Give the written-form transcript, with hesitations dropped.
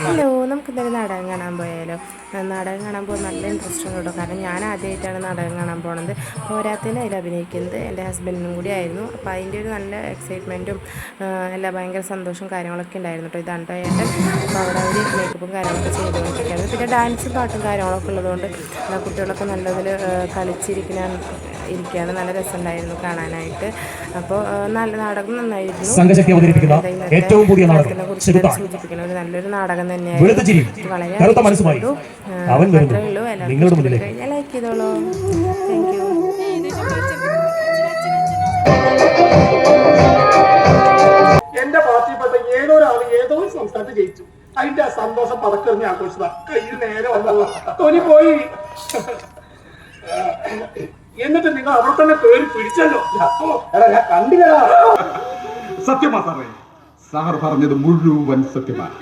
Hello, നമുക്ക് എന്തായാലും നാടകം കാണാൻ പോയാലോ? നാടകം കാണാൻ പോകാൻ നല്ല ഇൻട്രസ്റ്റ് ഉണ്ട് കേട്ടോ. കാരണം ഞാൻ ആദ്യമായിട്ടാണ് നാടകം കാണാൻ പോണത്. പോരാത്തതിന് അതിൽ അഭിനയിക്കുന്നത് എൻ്റെ ഹസ്ബൻഡിനും കൂടി ആയിരുന്നു. അപ്പോൾ അതിൻ്റെ ഒരു നല്ല എക്സൈറ്റ്മെൻറ്റും എല്ലാം ഭയങ്കര സന്തോഷവും കാര്യങ്ങളൊക്കെ ഉണ്ടായിരുന്നു കേട്ടോ. ഇതാണ് കേട്ടോ ഏട്ടൻ. അപ്പോൾ അവിടെ അവർ മേക്കപ്പും കാര്യങ്ങളൊക്കെ ചെയ്തുകൊണ്ടിരിക്കുന്നത്. പിന്നെ ഡാൻസും പാട്ടും കാര്യങ്ങളൊക്കെ ഉള്ളതുകൊണ്ട് കുട്ടികളൊക്കെ നല്ലതിൽ ഇരിക്കുകയാണ്. നല്ല രസമുണ്ടായിരുന്നു കാണാനായിട്ട്. അപ്പോൾ നല്ല നാടകം നന്നായിരുന്നു. ഏറ്റവും പുതിയ നാടകം സൂചിപ്പിക്കുന്ന ഒരു നല്ലൊരു നാടകം തന്നെയായിരുന്നു. വളരെ മാത്രമേ ഉള്ളൂ. എല്ലാവർക്കും കഴിഞ്ഞാൽ ലൈക്ക് ചെയ്തോളൂ. Thank you. എന്റെ പാർട്ടിപ്പെട്ട ഏതോ ഒരാൾ ഏതോ സംസ്ഥാനത്ത് ജയിച്ചു. അതിന്റെ സന്തോഷം പതക്കെറിഞ്ഞ് ആഘോഷിച്ചതാ. കയ്യിൽ നേരെ വന്നത് തൊലി പോയി. എന്നിട്ട് നിങ്ങൾ അവിടെ തന്നെ കയറി പിടിച്ചല്ലോ. കണ്ടില്ല. സത്യമാ സാറേ, സാർ പറഞ്ഞത് മുഴുവൻ സത്യമാണ്.